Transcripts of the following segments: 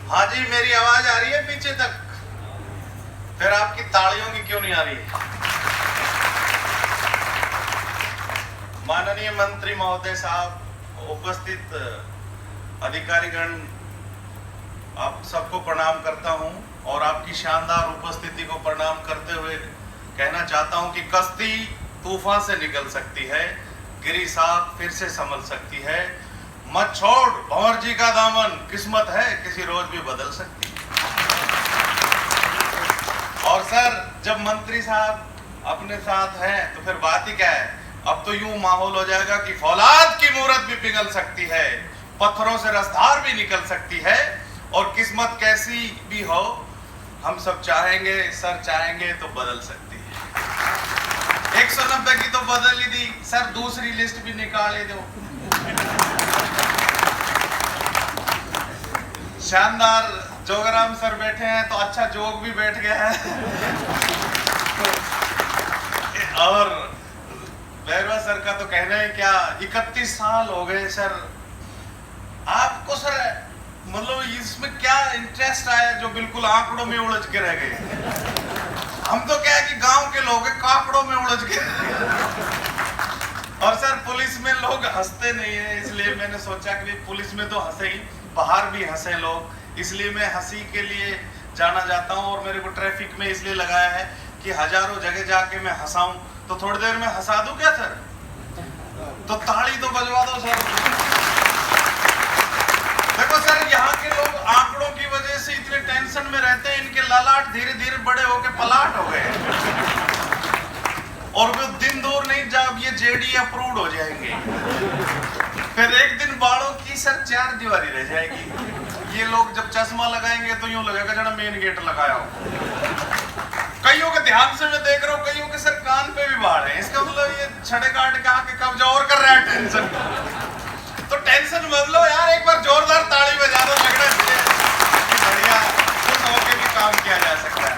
हाँ जी, मेरी आवाज आ रही है पीछे तक? फिर आपकी तालियों की क्यों नहीं आ रही? माननीय मंत्री महोदय साहब, उपस्थित अधिकारीगण, आप सबको प्रणाम करता हूं और आपकी शानदार उपस्थिति को प्रणाम करते हुए कहना चाहता हूं कि कश्ती तूफान से निकल सकती है, गिरी साख फिर से संभल सकती है, मत छोड़ भंवर जी का दामन, किस्मत है किसी रोज भी बदल सकती है। और सर, जब मंत्री साहब अपने साथ हैं तो फिर बात ही क्या है। अब तो यूं माहौल हो जाएगा कि फौलाद की मूरत भी पिघल सकती है, पत्थरों से रसधार भी निकल सकती है, और किस्मत कैसी भी हो हम सब चाहेंगे, सर चाहेंगे तो बदल सकती है। 190 की तो बदल ही दी सर, दूसरी लिस्ट भी निकाल ही दो। शानदार जोगराम सर बैठे हैं तो अच्छा जोग भी बैठ गया है। और भैरवा सर का तो कहना है क्या, 31 साल हो गए सर। आपको सर मतलब इसमें क्या इंटरेस्ट आया जो बिल्कुल आंकड़ों में उलझ के रह गए? हम तो क्या है कि गांव के लोग काकड़ों में उलझ के। और सर, पुलिस में लोग हंसते नहीं है, इसलिए मैंने सोचा कि पुलिस में तो हंसे ही, बाहर भी हंसे लोग, इसलिए मैं हंसी के लिए जाना जाता हूं। और मेरे को ट्रैफिक में इसलिए लगाया है कि हजारों जगह जाके मैं हंसाऊं, तो थोड़ी देर में हंसा दूं क्या सर? तो ताली तो बजवा दो सर। देखो सर, यहाँ के लोग आंकड़ों की वजह से इतने टेंशन में रहते हैं, इनके ललाट धीरे धीरे बड़े होके पलाट हो गए, और वो दिन दूर नहीं जब ये जेडी अप्रूव्ड हो जाएंगे, फिर एक दिन बालों की सर 4 दीवारी रह जाएगी। ये लोग जब चश्मा लगाएंगे तो यूं लगेगा जरा मेन गेट लगाया हो। कईयों के ध्यान से मैं देख रहा हूँ, कईयों के सर कान पे भी बाढ़ है, इसका मतलब ये छड़े काट के आके कब्जा और कर रहा है टेंशन। तो टेंशन मत लो यार, एक बार जोरदार ताली बजा दो, लगना चाहिए बढ़िया खुश होकर भी काम किया जा सकता है।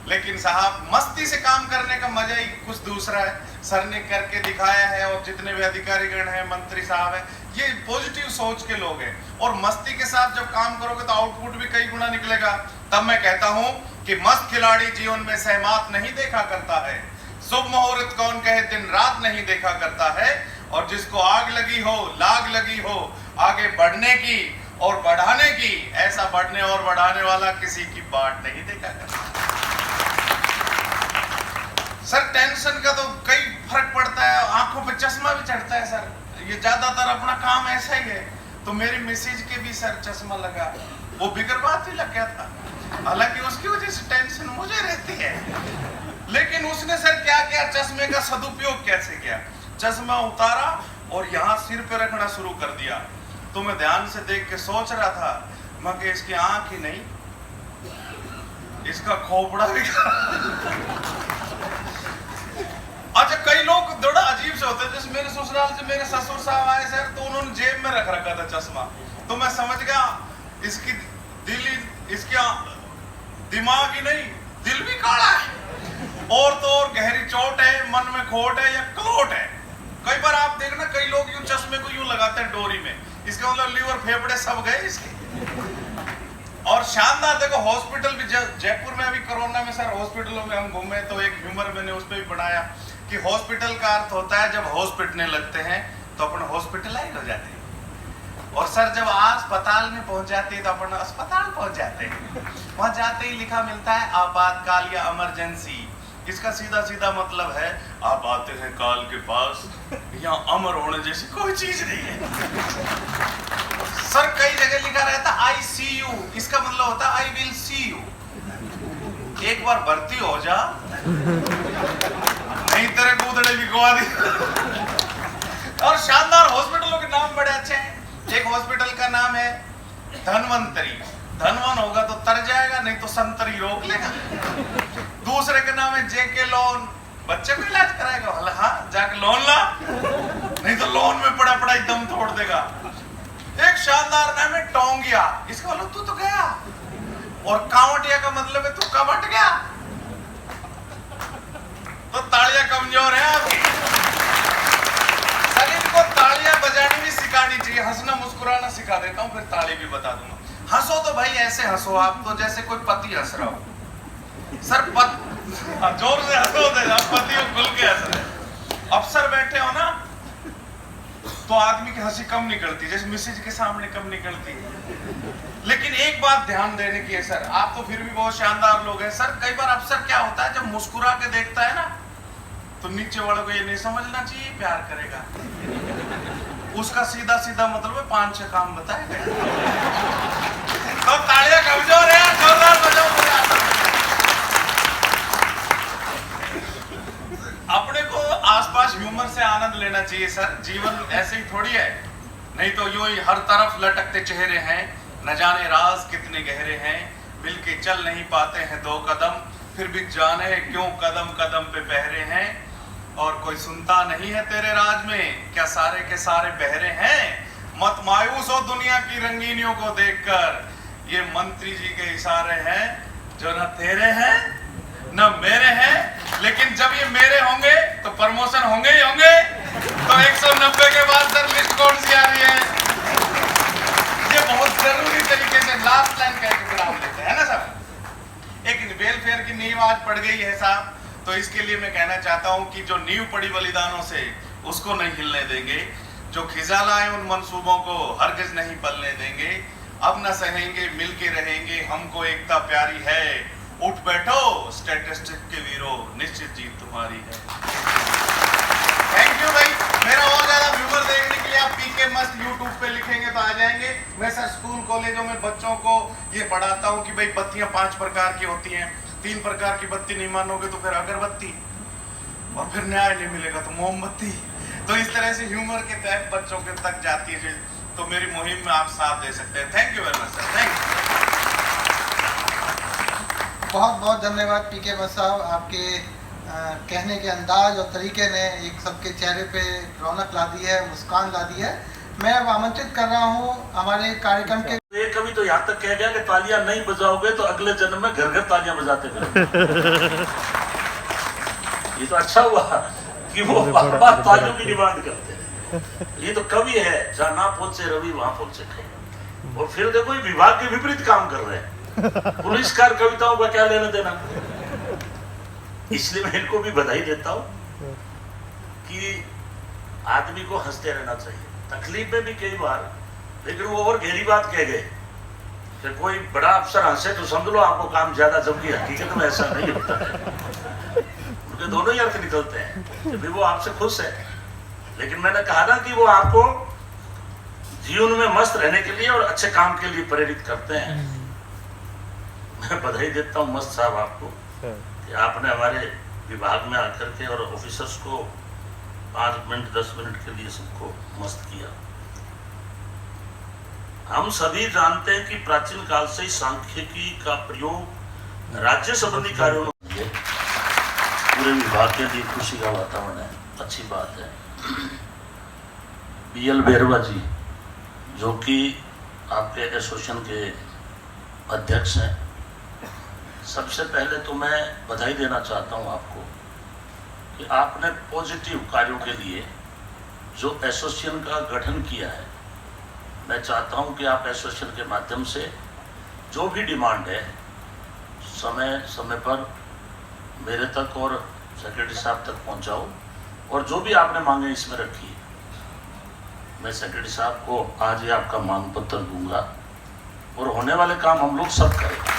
लेकिन साहब, मस्ती से काम करने का मजा ही कुछ दूसरा है। सर ने करके दिखाया है, और जितने भी अधिकारीगण हैं, मंत्री साहब हैं, ये पॉजिटिव सोच के लोग हैं, और मस्ती के साथ जब काम करोगे तो आउटपुट भी कई गुना निकलेगा। तब मैं कहता हूं कि मस्त खिलाड़ी जीवन में सहमात नहीं देखा करता है, शुभ मुहूर्त कौन कहे दिन रात नहीं देखा करता है, और जिसको आग लगी हो, लाग लगी हो आगे बढ़ने की और बढ़ाने की, ऐसा बढ़ने और बढ़ाने वाला किसी की बाट नहीं देखा करता। सर, टेंशन का तो कई फर्क पड़ता है, आंखों पे चश्मा भी चढ़ता है सर, ये ज्यादातर अपना काम ऐसा ही है। तो मेरी मिसेज के भी सर चश्मा लगा, वो बिगर बात ही लग गया था, हालांकि उसकी वजह से टेंशन मुझे रहती है। लेकिन उसने सर क्या किया, चश्मे का सदुपयोग कैसे किया, चश्मा उतारा और यहाँ सिर पे रखना शुरू कर दिया। तो मैं ध्यान से देख के सोच रहा था, मैं कि इसकी आंख ही नहीं, इसका खोपड़ा भी। अच्छा, कई लोग थोड़ा अजीब से होते हैं, जैसे मेरे ससुराल से मेरे ससुर साहब आए सर, तो उन्होंने जेब में रख रखा था चश्मा, तो मैं समझ गया इसकी इसके दिमाग ही नहीं, दिल भी काला है, और तो और गहरी चोट है, मन में खोट है या कलोट है। कई बार आप देखना, कई लोग यूं चश्मे को यूं लगाते हैं डोरी में, इसका मतलब लीवर फेफड़े सब गए इसके। और शानदार, देखो हॉस्पिटल भी, जयपुर में अभी कोरोना में सर हॉस्पिटलों में हम घूमे, तो एक ह्यूमर मैंने उस पर भी बनाया कि हॉस्पिटल का अर्थ होता है जब हॉस्पिटल लगते हैं तो अपन हॉस्पिटलाइज हो जाते हैं, और सर जब अस्पताल में पहुंच जाते हैं तो अपन अस्पताल पहुंच जाते हैं। वहां जाते ही लिखा मिलता है आपातकाल या इमरजेंसी। इसका सीधा सीधा मतलब है आप आते हैं काल के पास, यहाँ अमर होने जैसी कोई चीज नहीं है। सर कई जगह लिखा रहता ICU, इसका मतलब होता है आई विल सी यू, एक बार भर्ती हो जा नहीं तेरे कूदड़े लिखवा दी। और शानदार हॉस्पिटलों के नाम बड़े अच्छे हैं। एक हॉस्पिटल का नाम है धनवंतरी, धनवन होगा तो तर जाएगा, नहीं तो संतरी रोक लेगा। दूसरे का नाम है JK लोन, बच्चे को इलाज कराएगा, हाँ जाके लोन ला, नहीं तो लोन में पड़ा पड़ा एकदम तोड़ देगा। एक शानदार नाम है टोंगिया, इसका मतलब तू तो गया, और कांवटिया का मतलब है तू कबट गया। तो तालियां कमजोर है आपकी। सर, इनको तालियां बजानी भी सिखानी चाहिए, हंसना मुस्कुराना सिखा देता हूँ, फिर ताली भी बता दूंगा। हंसो तो भाई ऐसे हंसो आप तो जैसे कोई पति हंस रहा हो। सर जोर से हंसो पति को खुल के हंस रहे। अफसर बैठे हो ना तो आदमी की हंसी कम निकलती, जैसे मिसेज के सामने कम निकलती। लेकिन एक बात ध्यान देने की है सर, आप तो फिर भी बहुत शानदार लोग हैं सर। कई बार अफसर क्या होता है, जब मुस्कुरा के देखता है ना तो नीचे वालों को ये नहीं समझना चाहिए प्यार करेगा। उसका सीधा सीधा मतलब है 5-6 काम बताए गए। तो तालियां कमजोर है, जोरदार बजाओ। अपने को आसपास ह्यूमर से आनंद लेना चाहिए सर। जीवन ऐसे ही थोड़ी है, नहीं तो यूं ही हर तरफ लटकते चेहरे हैं, न जाने राज कितने गहरे हैं। मिलके चल नहीं पाते हैं 2 कदम, फिर भी जाने क्यों कदम कदम पे पहरे हैं। और कोई सुनता नहीं है तेरे राज में, क्या सारे के सारे बहरे हैं। मत मायूस हो दुनिया की रंगीनियों को देखकर, ये मंत्री जी के इशारे हैं जो न तेरे हैं न मेरे हैं। लेकिन जब ये मेरे होंगे तो प्रमोशन होंगे ही होंगे। तो 190 के बाद सर लिस्ट कौन सी आ रही है, ये बहुत जरूरी तरीके से लास्ट लाइन का एक विराम लेते हैं ना साहब। एक वेलफेयर की नींव आज पड़ गई है साहब, तो इसके लिए मैं कहना चाहता हूं कि जो नींव पड़ी बलिदानों से उसको नहीं हिलने देंगे। जो खिजा लाए उन मंसूबों को हरगिज नहीं पलने देंगे। अब न सहेंगे मिलके रहेंगे, हमको एकता प्यारी है। उठ बैठो स्टैटिस्टिक के वीरों, निश्चित जीत तुम्हारी है। थैंक यू भाई। मेरा और ज्यादा व्यूअर देखने के लिए आप पीके मस्त यूट्यूब पे लिखेंगे तो आ जाएंगे। मैं सर स्कूल कॉलेजों में बच्चों को ये पढ़ाता हूँ कि भाई बत्तियां 5 प्रकार की होती हैं। 3 प्रकार की बत्ती नहीं मानोगे तो फिर अगरबत्ती, और फिर न्याय नहीं मिलेगा तो मोमबत्ती। तो इस तरह से ह्यूमर के तहत बच्चों के तक जाती है। तो मेरी मुहिम में आप साथ दे सकते हैं। Thank you very much sir. Thank you. बहुत बहुत धन्यवाद पीके मस्त साहब। आपके कहने के अंदाज और तरीके ने एक सबके चेहरे पे रौनक ला दी है, मुस्कान ला दी है। मैं अब आमंत्रित कर रहा हूँ हमारे कार्यक्रम के एक कवि तो यहाँ तक कह गया कि तालियां नहीं बजाओगे तो अगले जन्म में घर घर तालियां बजाते फिरोगे। ये तो अच्छा हुआ कि वो बार तालियों की डिमांड करते हैं। ये तो कवि है, जहाँ ना पहुंचे रवि वहां पहुंचे कवि। और फिर देखो ये विभाग के विपरीत काम कर रहे हैं। पुरस्कार कविताओं का क्या लेना देना। इसलिए मैं इनको भी बधाई देता हूँ कि आदमी को हंसते रहना चाहिए, तकलीफ में भी कई बार। लेकिन वो और गहरी बात कह गए कि कोई बड़ा अफसर हंसे तो समझ लो आपको काम ज्यादा, जबकि हकीकत में ऐसा नहीं होता है। उनके दोनों ही अर्थ निकलते हैं। जब भी वो आपसे खुश है, लेकिन मैंने कहा ना कि वो आपको जीवन में मस्त रहने के लिए और अच्छे काम के लिए प्रेरित करते हैं। मैं बधाई देता हूँ मस्त साहब आपको कि आपने हमारे विभाग में आकर के और ऑफिसर्स को 5 मिनट 10 मिनट के लिए सबको मस्त किया। हम सभी जानते हैं कि प्राचीन काल से ही सांख्यिकी का प्रयोग राज्य संबंधी कार्यों में पूरे विभाग के लिए खुशी का वातावरण है। अच्छी बात है। BL बेरवा जी जो कि आपके एसोसिएशन के अध्यक्ष हैं, सबसे पहले तो मैं बधाई देना चाहता हूं आपको कि आपने पॉजिटिव कार्यों के लिए जो एसोसिएशन का गठन किया है। मैं चाहता हूं कि आप एसोसिएशन के माध्यम से जो भी डिमांड है समय समय पर मेरे तक और सेक्रेटरी साहब तक पहुंचाओ, और जो भी आपने मांगे इसमें रखी। मैं सेक्रेटरी साहब को आज ही आपका मांग पत्र दूंगा और होने वाले काम हम लोग सब करेंगे,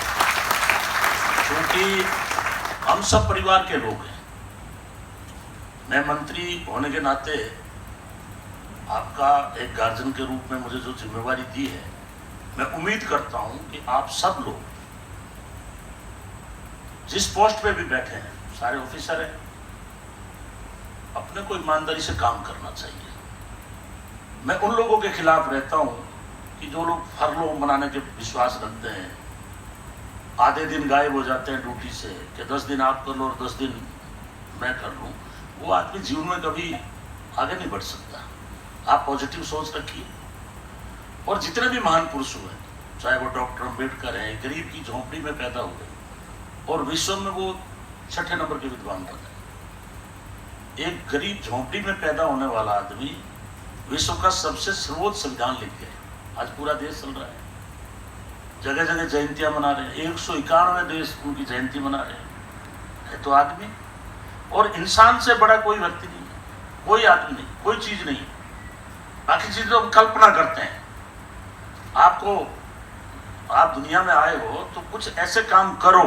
क्योंकि हम सब परिवार के लोग हैं। मैं मंत्री होने के नाते आपका एक गार्जियन के रूप में मुझे जो जिम्मेवारी दी है, मैं उम्मीद करता हूं कि आप सब लोग जिस पोस्ट पे भी बैठे हैं, सारे ऑफिसर हैं, अपने को ईमानदारी से काम करना चाहिए। मैं उन लोगों के खिलाफ रहता हूं कि जो लोग फरलो मनाने के विश्वास रखते हैं, आधे दिन गायब हो जाते हैं ड्यूटी से कि 10 दिन आप कर लो और 10 दिन मैं कर लूँ। वो आदमी जीवन में कभी आगे नहीं बढ़ सकता। आप पॉजिटिव सोच रखिए। और जितने भी महान पुरुष हुए, चाहे वो डॉक्टर अम्बेडकर हैं, गरीब की झोंपड़ी में पैदा हुए और विश्व में वो 6ठे नंबर के विद्वान बने। एक गरीब झोंपड़ी में पैदा होने वाला आदमी विश्व का सबसे सर्वोच्च संविधान लिख गए। आज पूरा देश चल रहा है। जगह जगह जयंतियां मना रहे हैं, 191 देश उनकी जयंती मना रहे हैं। है तो आदमी, और इंसान से बड़ा कोई व्यक्ति नहीं है, कोई आदमी नहीं, कोई चीज नहीं है। बाकी चीजें तो हम कल्पना करते हैं। आप दुनिया में आए हो तो कुछ ऐसे काम करो